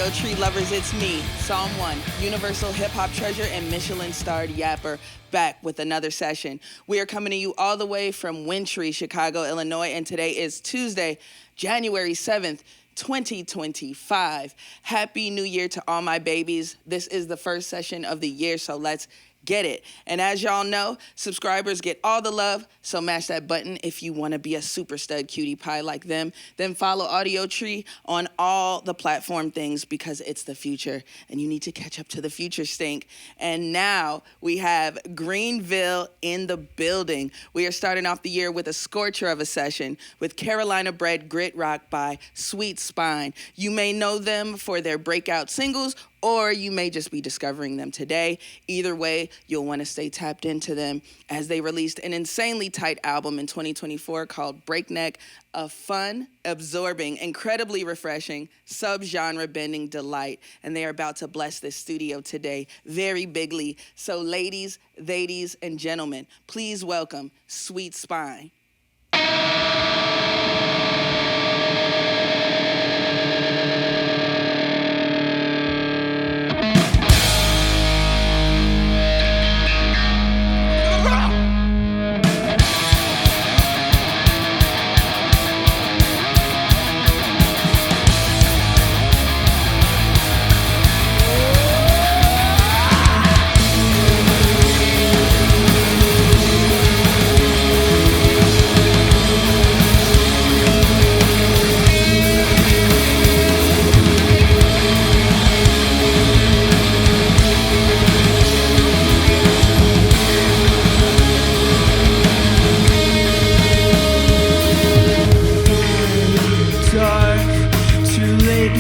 Audiotree lovers, it's me, Psalm 1, Universal Hip Hop Treasure and Michelin-starred yapper, back with another session. We are coming to you all the way from Wintry, Chicago, Illinois, and today is Tuesday, January 7th, 2025. Happy New Year to all my babies. This is the first session of the year, so let's get it. And as y'all know, subscribers get all the love, so mash that button if you want to be a super stud cutie pie like them. Then follow Audiotree on all the platform things because it's the future and you need to catch up to the future stink. And now we have Greenville in the building. We are starting off the year with a scorcher of a session with Carolina bred grit rock by Sweet Spine. You may know them for their breakout singles, or you may just be discovering them today. Either way, you'll want to stay tapped into them as they released an insanely tight album in 2024 called Breakneck, a fun, absorbing, incredibly refreshing, sub-genre bending delight. And they are about to bless this studio today very bigly. So ladies, and gentlemen, please welcome Sweet Spine.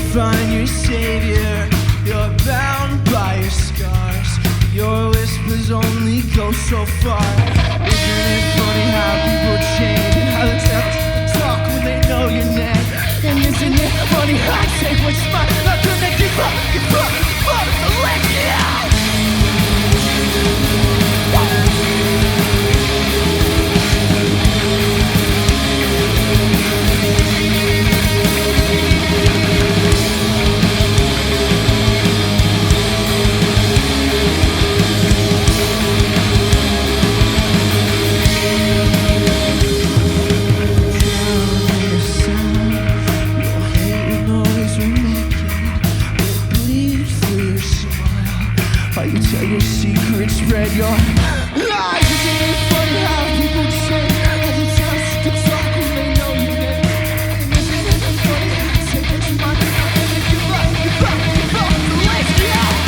Find your savior, you're bound by your scars. Your whispers only go so far. Isn't it funny how people change and how they talk when they know your name? And isn't it funny how I take what's mine? How can they give up, so let it out. Tell your secrets, spread your lies. Isn't it funny how people change? How they tell us to talk when they know your name? And isn't it funny how they take what's mine? How can they give up, so let's get out.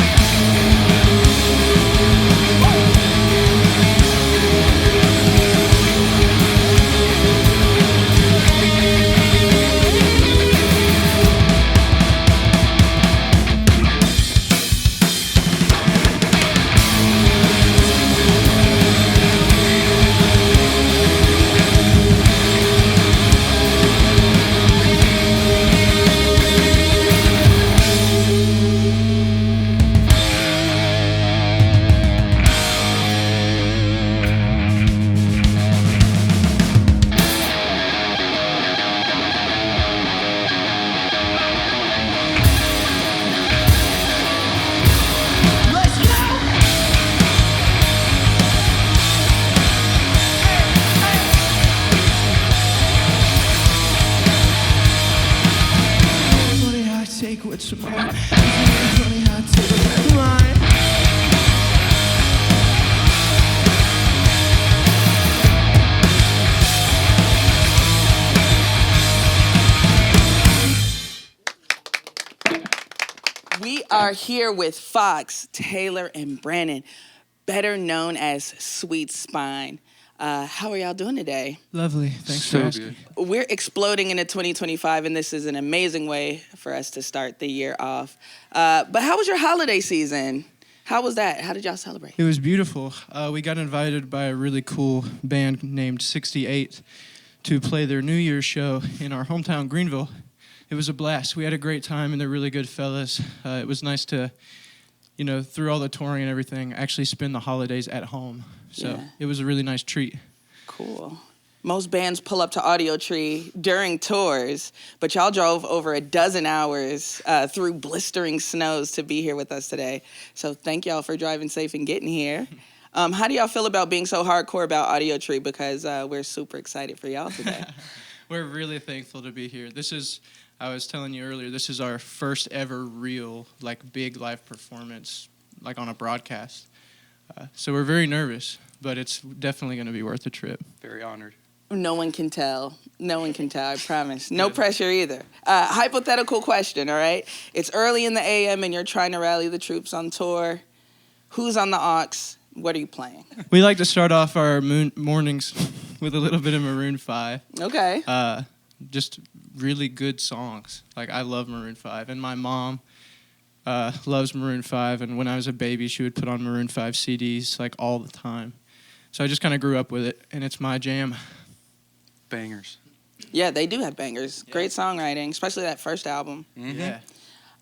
We are here with Fox, Taylor, and Brannan, better known as Sweet Spine. How are y'all doing today? Lovely. Thanks for asking. Good. We're exploding into 2025, and this is an amazing way for us to start the year off. But how was your holiday season? How was that? How did y'all celebrate? It was beautiful. We got invited by a really cool band named 68 to play their New Year's show in our hometown, Greenville. It was a blast. We had a great time, and they're really good fellas. It was nice to, through all the touring and everything, actually spend the holidays at home. So It was a really nice treat. Cool. most bands pull up to Audiotree during tours, but y'all drove over a dozen hours through blistering snows to be here with us today. So thank y'all for driving safe and getting here. How do y'all feel about being so hardcore about Audiotree? Because we're super excited for y'all today. We're really thankful to be here. I was telling you earlier, this is our first ever real, big live performance, on a broadcast. So we're very nervous, but it's definitely going to be worth the trip. Very honored. No one can tell. No one can tell, I promise. No pressure either. Hypothetical question, all right? It's early in the AM and you're trying to rally the troops on tour. Who's on the aux? What are you playing? We like to start off our mornings with a little bit of Maroon 5. Okay. Just really good songs. I love Maroon 5. And my mom loves Maroon 5. And when I was a baby, she would put on Maroon 5 CDs, all the time. So I just kind of grew up with it, and it's my jam. Bangers. Yeah, they do have bangers. Yeah. Great songwriting, especially that first album. Mm-hmm.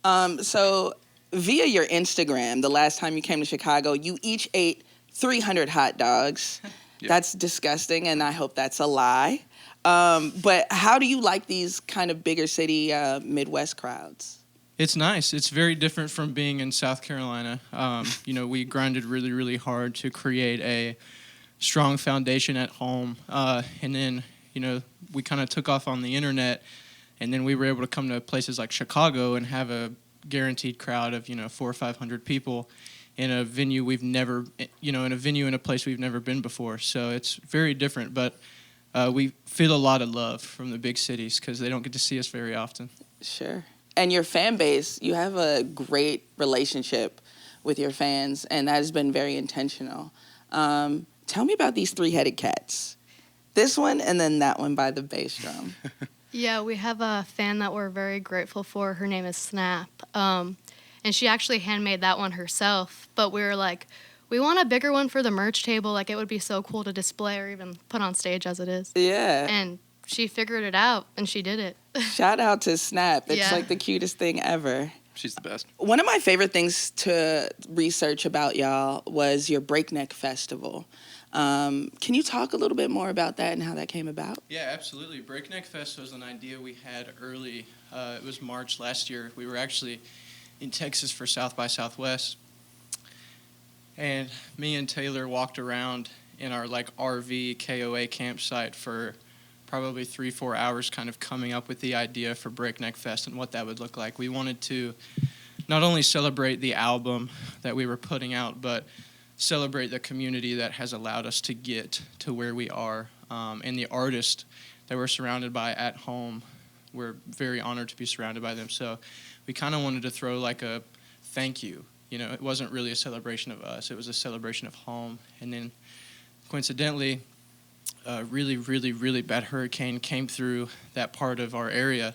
Yeah. So via your Instagram, the last time you came to Chicago, you each ate 300 hot dogs. Yeah. That's disgusting, and I hope that's a lie. But how do you like these kind of bigger city Midwest crowds? It's nice. It's very different from being in South Carolina. We grinded really, really hard to create a strong foundation at home, and then we kind of took off on the internet, and then we were able to come to places like Chicago and have a guaranteed crowd of 400 or 500 people in a venue in a place we've never been before. So it's very different, but we feel a lot of love from the big cities because they don't get to see us very often. Sure. And your fan base, you have a great relationship with your fans, and that has been very intentional. Tell me about these three-headed cats. This one and then that one by the bass drum. Yeah, we have a fan that we're very grateful for. Her name is Snap. And she actually handmade that one herself. But we were like, we want a bigger one for the merch table. It would be so cool to display or even put on stage as it is. Yeah. And she figured it out, and she did it. Shout out to Snap. It's the cutest thing ever. She's the best. One of my favorite things to research about y'all was your Breakneck Festival. Can you talk a little bit more about that and how that came about? Yeah, absolutely. Breakneck Fest was an idea we had early. It was March last year. We were actually in Texas for South by Southwest. And me and Taylor walked around in our RV KOA campsite for probably 3-4 hours kind of coming up with the idea for Breakneck Fest and what that would look like. We wanted to not only celebrate the album that we were putting out, but celebrate the community that has allowed us to get to where we are, and the artists that we're surrounded by at home. We're very honored to be surrounded by them. So we kind of wanted to throw a thank you. It wasn't really a celebration of us. It was a celebration of home. And then coincidentally, a really, really, really bad hurricane came through that part of our area.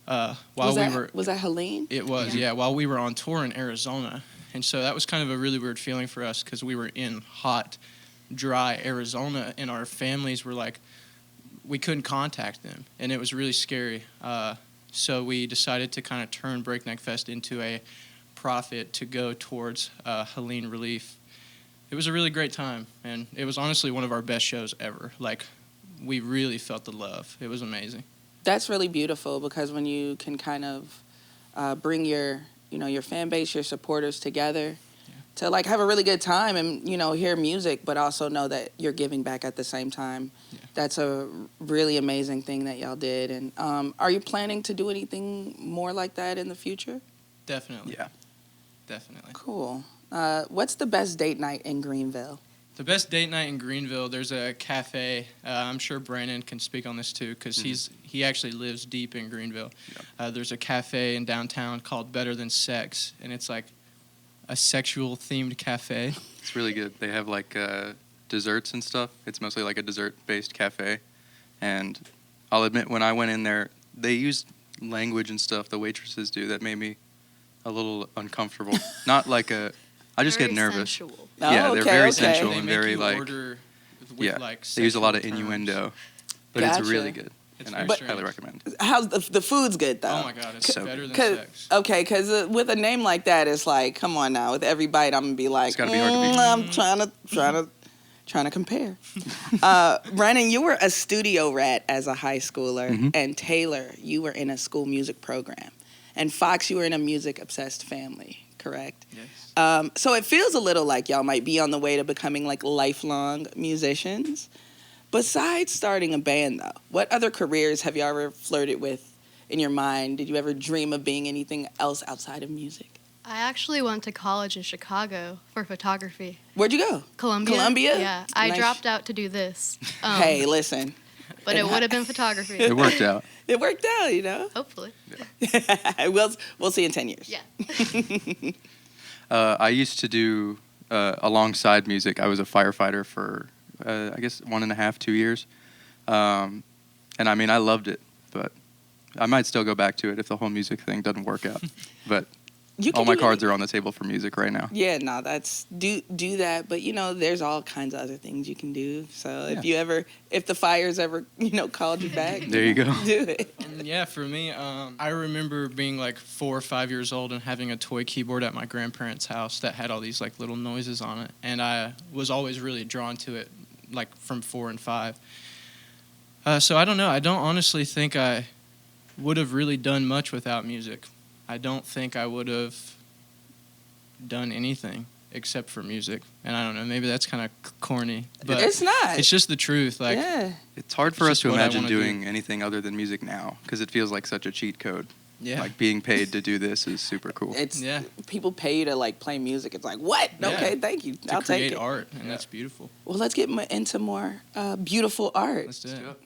Was that Helene? It was, yeah, while we were on tour in Arizona. And so that was kind of a really weird feeling for us because we were in hot, dry Arizona, and our families were we couldn't contact them, and it was really scary. So we decided to kind of turn Breakneck Fest into a profit to go towards Helene relief. It was a really great time, and it was honestly one of our best shows ever. We really felt the love. It was amazing. That's really beautiful because when you can kind of bring your fan base, your supporters together to have a really good time and, hear music, but also know that you're giving back at the same time. Yeah. That's a really amazing thing that y'all did. And are you planning to do anything more like that in the future? Definitely. Yeah. Definitely. Cool. What's the best date night in Greenville? The best date night in Greenville, there's a cafe. I'm sure Brannan can speak on this too because he actually lives deep in Greenville. Yep. There's a cafe in downtown called Better Than Sex, and it's a sexual-themed cafe. It's really good. They have desserts and stuff. It's mostly a dessert-based cafe. And I'll admit, when I went in there, they used language and stuff the waitresses do that made me a little uncomfortable. Not I just get nervous. Sensual. Yeah, they're very sensual they and make very you order with they use a lot of sexual innuendo, but Gotcha. it's really good, It's and I very highly recommend. How's the food's good though? Oh my God, it's So better than Cause, sex. okay, because with a name like that, it's come on now. With every bite, I'm gonna be It's gotta be hard to beat. I'm trying Trying to compare. Brannan, you were a studio rat as a high schooler, and Taylor, you were in a school music program. And Fox, you were in a music-obsessed family, correct? Yes. So it feels a little like y'all might be on the way to becoming like lifelong musicians. Besides starting a band, though, what other careers have y'all ever flirted with in your mind? Did you ever dream of being anything else outside of music? I actually went to college in Chicago for photography. Where'd you go? Columbia. Columbia? Yeah, I Nice. Dropped out to do this. Hey, listen. But it would have been photography. It worked out. It worked out, you know? Hopefully. We'll see in 10 years. Yeah. I used to do, alongside music, I was a firefighter for, I guess, 1.5, 2 years. And I mean, I loved it, but I might still go back to it if the whole music thing doesn't work out. But all my cards are on the table for music right now. Yeah, no, that's do that, but you know, there's all kinds of other things you can do. So if the fire's ever, called you back, There you go. do it. Yeah, for me, I remember being like 4 or 5 years old and having a toy keyboard at my grandparents' house that had all these like little noises on it, and I was always really drawn to it, like from 4 and 5. So I don't know. I don't honestly think I would have really done much without music. I don't think I would have done anything except for music. And I don't know, maybe that's kind of corny, but It's not. it's just the truth. Like, Yeah. It's hard for It's us just to what I imagine wanna do. doing anything other than music now because it feels like such a cheat code. yeah. Like being paid to do this is super cool. It's Yeah. people pay you to like play music. It's like, what? Yeah. Okay, thank you. to I'll take create it. art, and that's beautiful. Well, let's get into more beautiful art. Let's do it.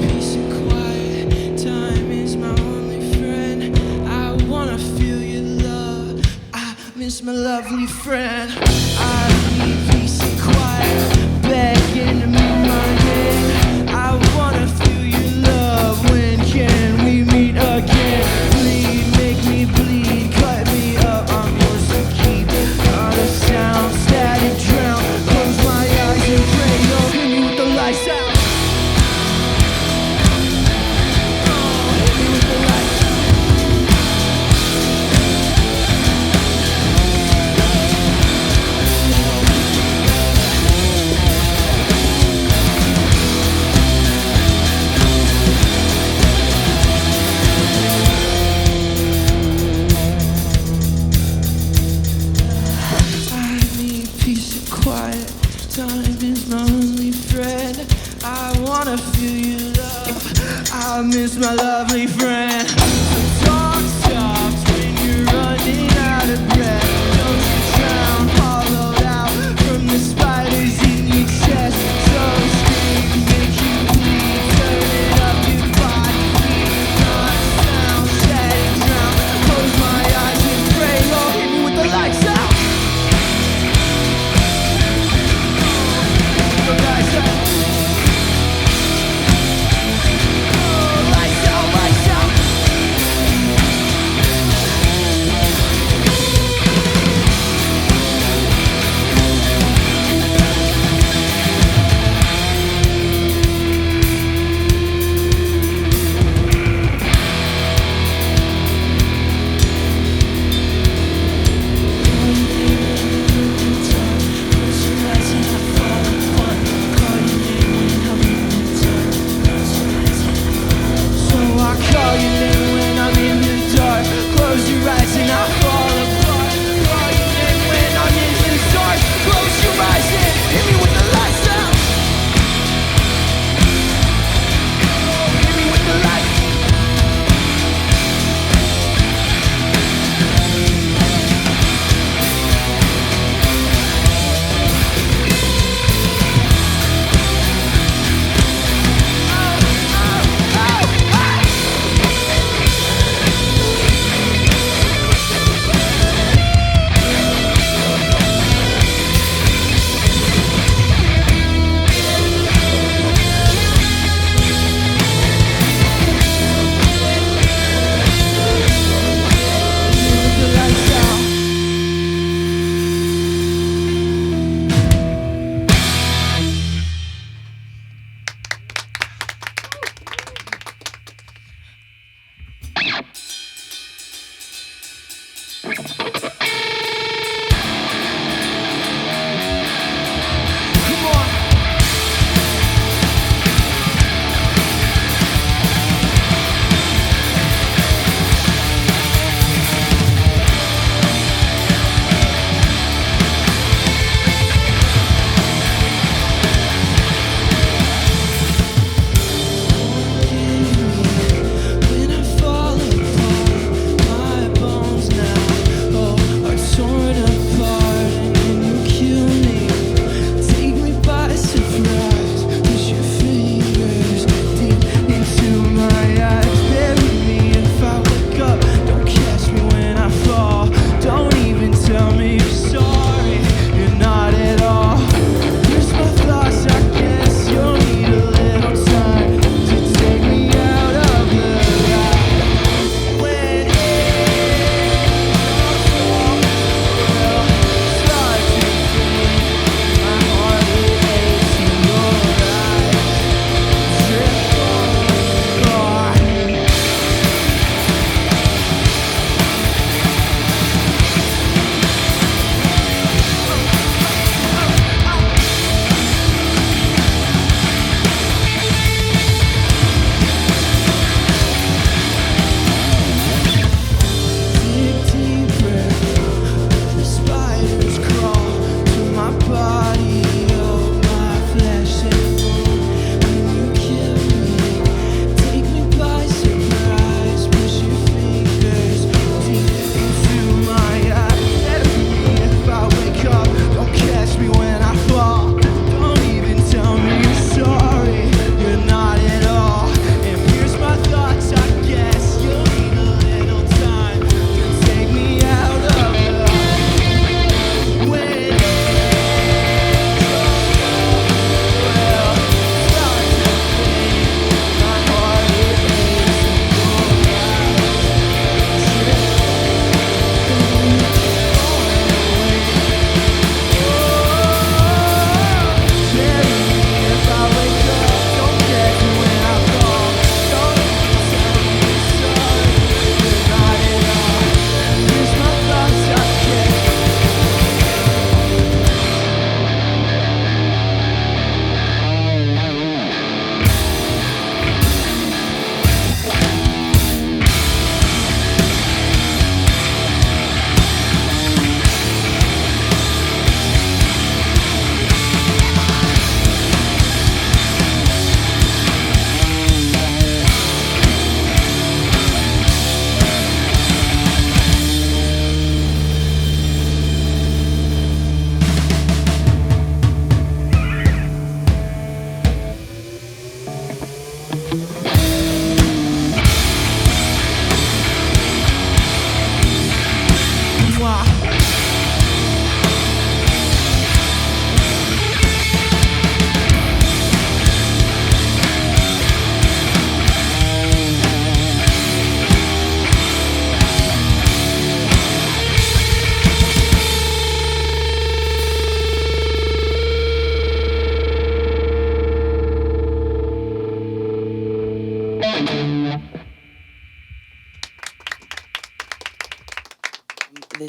Peace and quiet, time is my only friend. I wanna feel your love. I miss my lovely friend. I need peace and quiet, begging to meet my end. I wanna feel your love. When can we meet again? Bleed, make me bleed, cut me up. I'm yours to keep. Not a sound, static drown. Close my eyes and pray. Don't hit me with the lights out. I need peace and quiet. Time is my only friend. I wanna feel your love. I miss my lovely friend. The talk stops when you're running out of breath. Don't you drown, hollowed out from the spiders in your chest. So scream, make you bleed, turning up your body beat. Not a sound, static drown. Close my eyes and pray. Oh, hit me with the lights out. The lights out. Oh, lights out, lights out.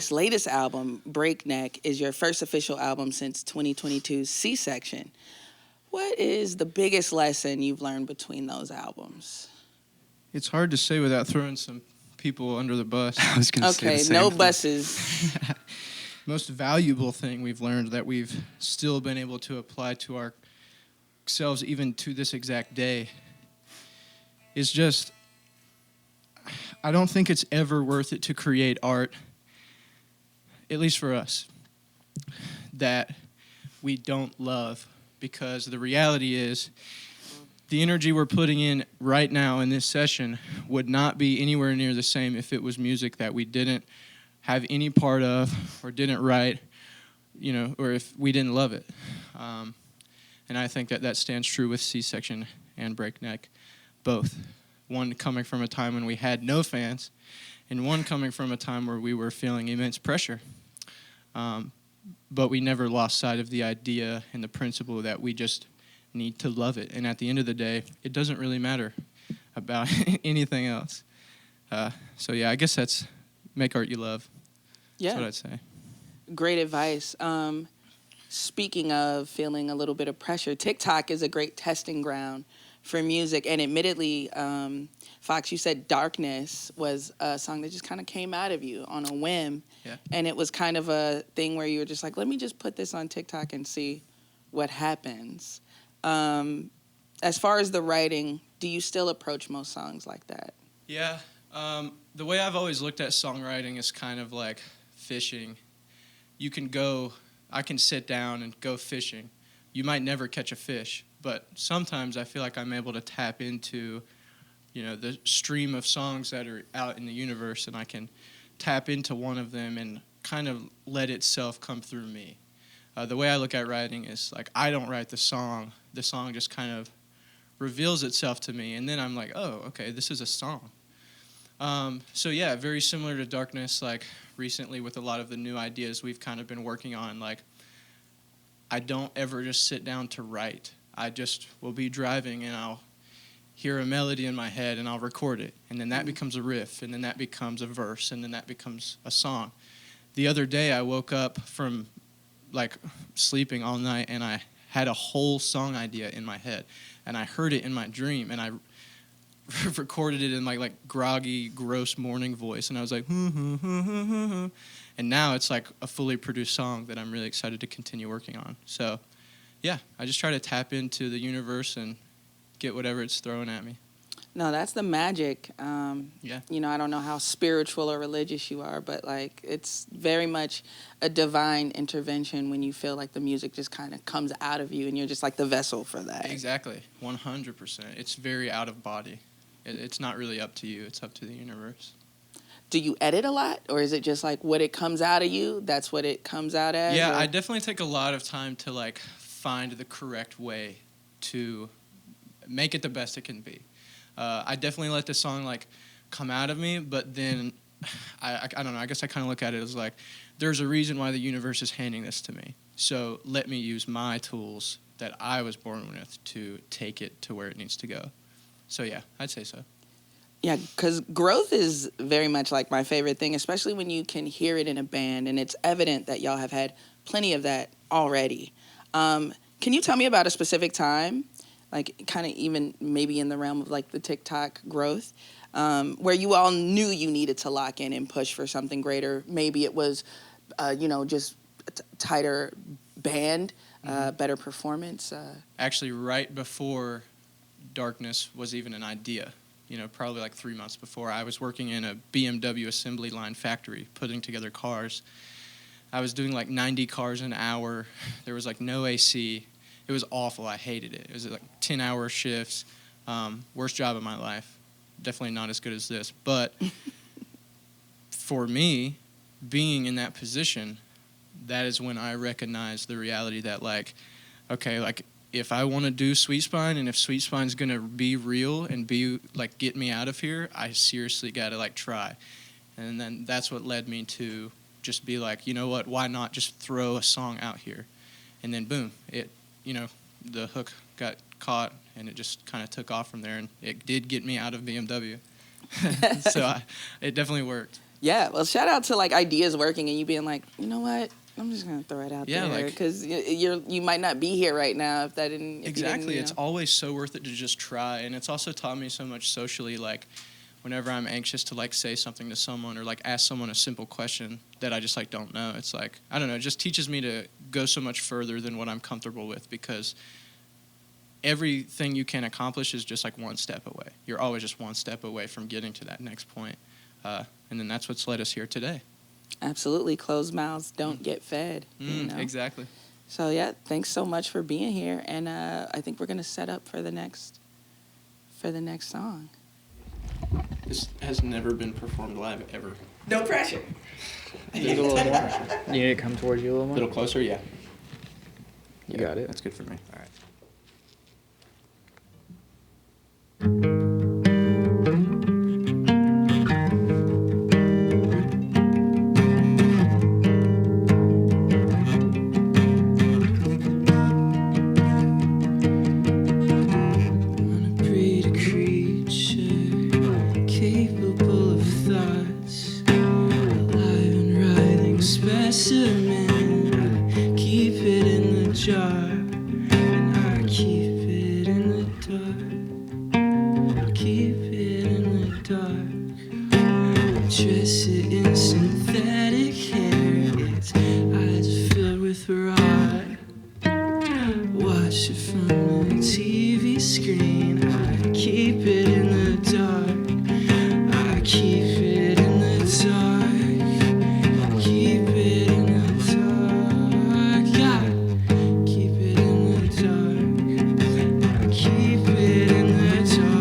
this latest album, Breakneck, is your first official album since 2022's C-Section. What is the biggest lesson you've learned between those albums? It's hard to say without throwing some people under the bus. I was going to say the Okay, same no thing. buses. Most valuable thing we've learned that we've still been able to apply to ourselves even to this exact day is just, I don't think it's ever worth it to create art, at least for us, that we don't love, because the reality is the energy we're putting in right now in this session would not be anywhere near the same if it was music that we didn't have any part of or didn't write, or if we didn't love it. And I think that stands true with C-Section and Breakneck, both. One coming from a time when we had no fans, and one coming from a time where we were feeling immense pressure. But we never lost sight of the idea and the principle that we just need to love it. And at the end of the day, it doesn't really matter about anything else. So yeah, I guess that's make art you love. Yeah. That's what I'd say. Great advice. Speaking of feeling a little bit of pressure, TikTok is a great testing ground for music. And admittedly, Fox, you said Darkness was a song that just kind of came out of you on a whim. Yeah. And it was kind of a thing where you were just like, let me just put this on TikTok and see what happens. As far as the writing, do you still approach most songs like that? Yeah. The way I've always looked at songwriting is kind of like fishing. I can sit down and go fishing. You might never catch a fish, but sometimes I feel like I'm able to tap into, the stream of songs that are out in the universe, and I can tap into one of them and kind of let itself come through me. The way I look at writing is like, I don't write the song just kind of reveals itself to me, and then I'm like, oh, okay, this is a song. So yeah, very similar to Darkness, like recently with a lot of the new ideas we've kind of been working on, like I don't ever just sit down to write. I just will be driving and I'll hear a melody in my head and I'll record it, and then that becomes a riff, and then that becomes a verse, and then that becomes a song. The other day I woke up from like sleeping all night and I had a whole song idea in my head, and I heard it in my dream, and I recorded it in my like groggy, gross morning voice, and I was like, and now it's like a fully produced song that I'm really excited to continue working on. So, yeah, I just try to tap into the universe and get whatever it's throwing at me. No, that's the magic. Yeah. I don't know how spiritual or religious you are, but like it's very much a divine intervention when you feel like the music just kind of comes out of you and you're just like the vessel for that. Exactly, 100%. It's very out of body. It's not really up to you. It's up to the universe. Do you edit a lot, or is it just like what it comes out of you, that's what it comes out as? Yeah, or? I definitely take a lot of time to like find the correct way to make it the best it can be. I definitely let the song like come out of me, but then I don't know. I guess I kind of look at it as like there's a reason why the universe is handing this to me. So let me use my tools that I was born with to take it to where it needs to go. So yeah, I'd say so. Yeah, because growth is very much like my favorite thing, especially when you can hear it in a band, and it's evident that y'all have had plenty of that already. Can you tell me about a specific time, like kind of even maybe in the realm of like the TikTok growth, where you all knew you needed to lock in and push for something greater? Maybe it was, just a tighter band, better performance. Actually, right before Darkness was even an idea, probably like 3 months before, I was working in a BMW assembly line factory putting together cars. I was doing like 90 cars an hour. There was like no AC. It was awful. I hated it. It was like 10-hour shifts. Worst job of my life. Definitely not as good as this. But for me, being in that position, that is when I recognized the reality that like, okay, like if I want to do Sweet Spine, and if Sweet Spine's going to be real and be like get me out of here, I seriously got to like try. And then that's what led me to just be like, you know what, why not just throw a song out here? And then boom, it, the hook got caught and it just kind of took off from there, and it did get me out of BMW. So it definitely worked. Yeah, well, shout out to like ideas working and you being like, you know what? I'm just gonna throw it out there because you might not be here right now if that didn't. Exactly, it's always so worth it to just try, and it's also taught me so much socially. Like, whenever I'm anxious to like say something to someone or like ask someone a simple question that I just like don't know, it's like I don't know. It just teaches me to go so much further than what I'm comfortable with because everything you can accomplish is just like one step away. You're always just one step away from getting to that next point, and then that's what's led us here today. Absolutely. Closed mouths don't get fed. You know? Exactly. So, yeah, thanks so much for being here. And I think we're going to set up for the next song. This has never been performed live ever. No pressure. You need it to come towards you a little A more? little closer, yeah. You got it. That's good for me. All right. Specimen, keep it in the jar, and I keep it in the dark. Keep it in the dark. Dress it in synthetic hair, its eyes filled with rot. Watch it from the TV screen. I keep it in the dark. I keep it in the dark. Keep it in the dark, yeah. Keep it in the dark. Keep it in the dark.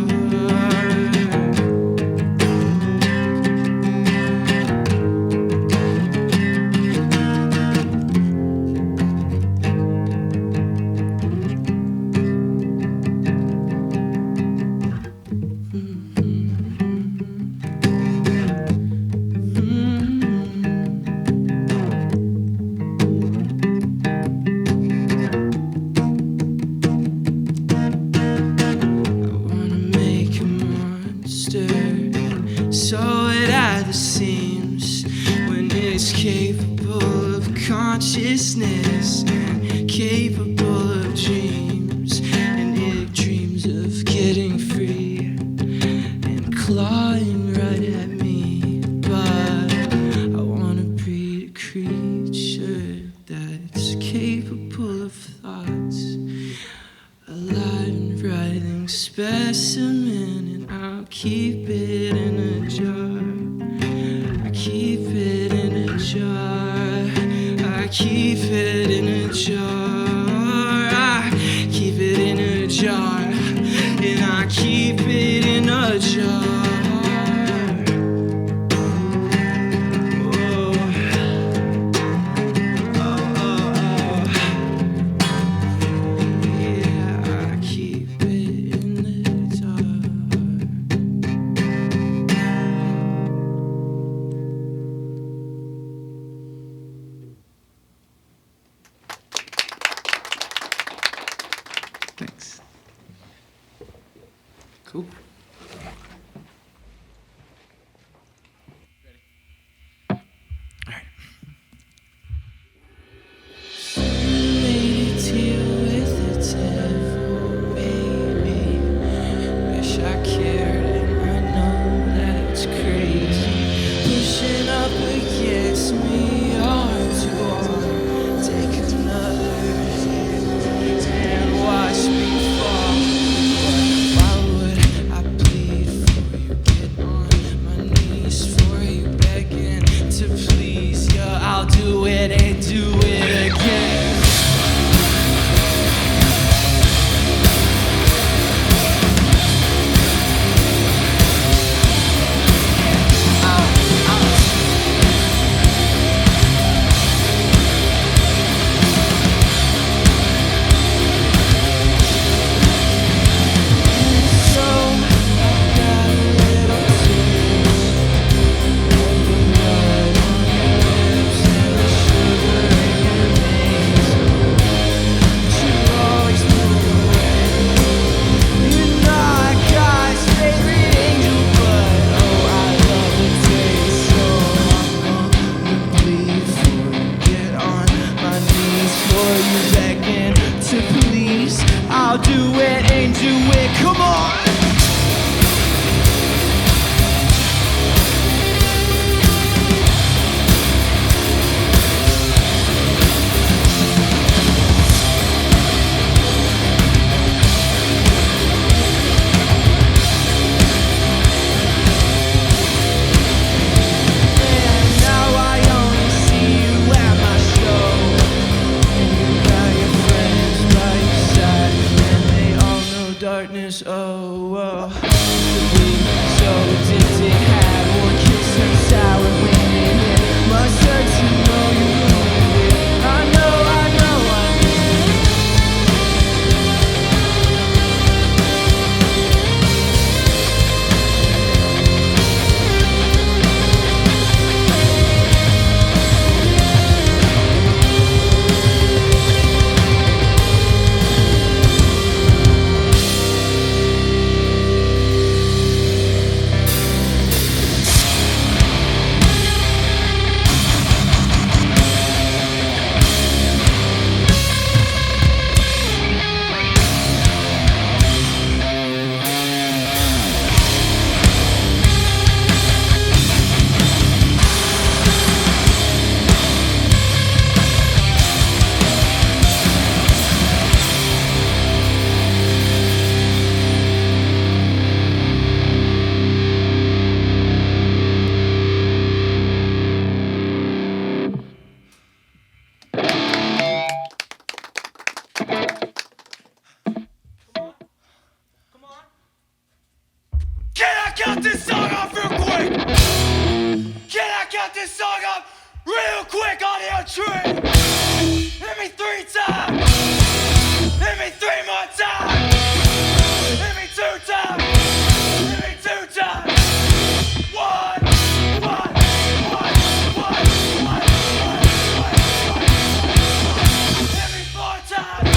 So it either seems when it's capable of consciousness and capable of dreams, and it dreams of getting free and clawing right at me. But I wanna breed a creature that's capable of thoughts, alive and writhing specimen, and I'll keep it in a jar. I keep it in a jar. I keep it in a jar. I keep it in a jar, and I keep it in a jar. Thanks. Cool. Made it here with the devil, baby. Wish I cared, and I know that's crazy. Pushing up against me, arm to arm. Take another hit and watch me fall. Why would I I'll do it and do it, come on. Darkness, oh, oh. So addicted, had one kiss turned sour when it hit. Must hurt to know you ruined it. I know, I know, I cut this song off real quick? Can I cut this song off real quick on Audiotree? Hit me 3 times. Hit me 3 more times. Hit me 2 times. Hit me 2 times. 1, 1, 1, 1, 1, 1. Hit me 4 times.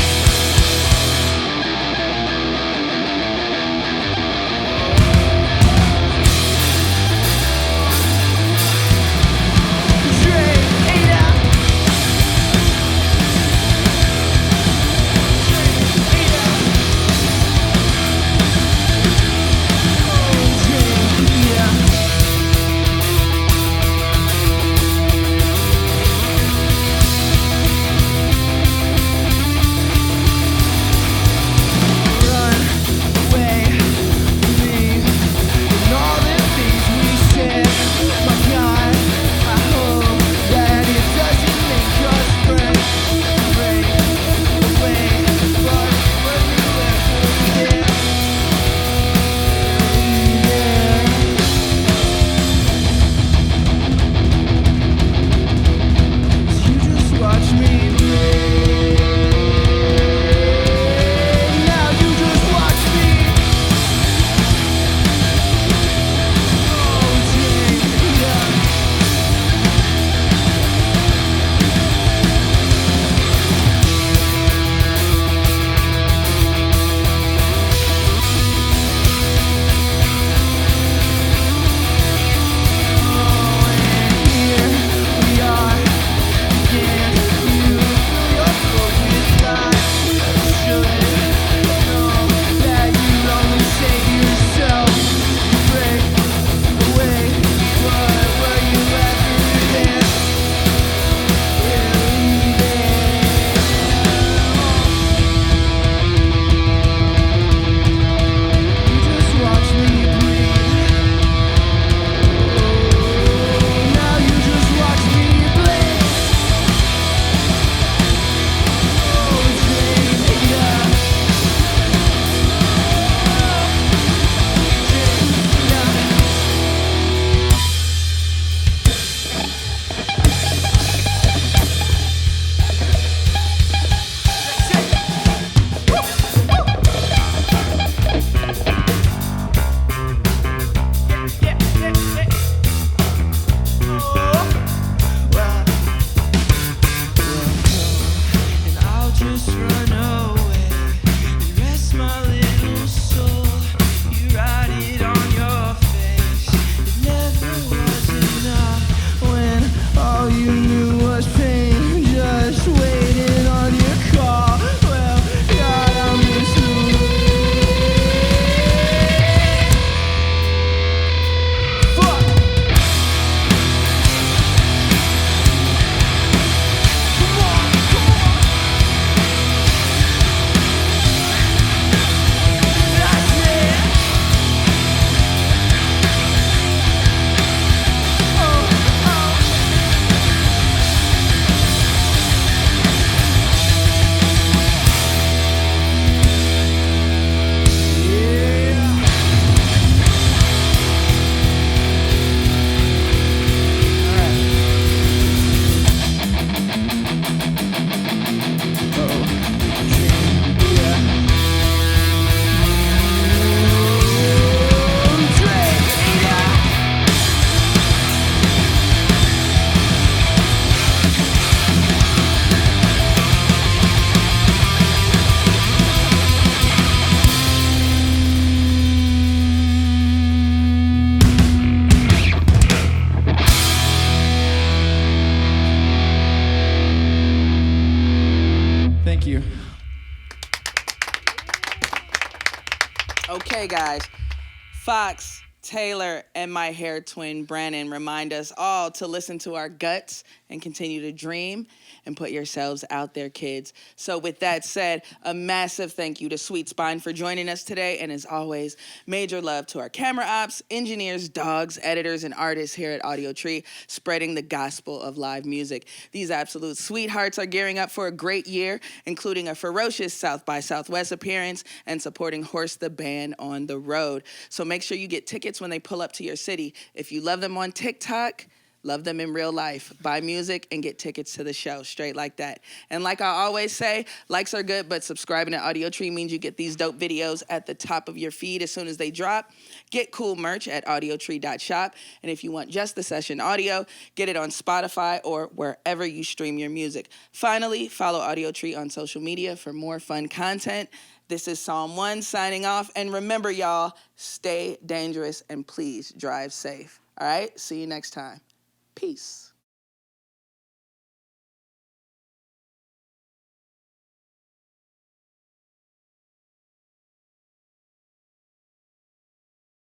Okay, guys. Fox, Taylor, and my hair twin, Brannan, remind us all to listen to our guts and continue to dream and put yourselves out there, kids. So with that said, a massive thank you to Sweet Spine for joining us today. And as always, major love to our camera ops, engineers, dogs, editors, and artists here at Audiotree, spreading the gospel of live music. These absolute sweethearts are gearing up for a great year, including a ferocious South by Southwest appearance and supporting Horse the Band on the road. So make sure you get tickets when they pull up to your city. If you love them on TikTok, love them in real life. Buy music and get tickets to the show, straight like that. And like I always say, likes are good, but subscribing to Audiotree means you get these dope videos at the top of your feed as soon as they drop. Get cool merch at audiotree.shop. And if you want just the session audio, get it on Spotify or wherever you stream your music. Finally, follow Audiotree on social media for more fun content. This is Psalm 1 signing off. And remember, y'all, stay dangerous and please drive safe. All right? See you next time. Peace.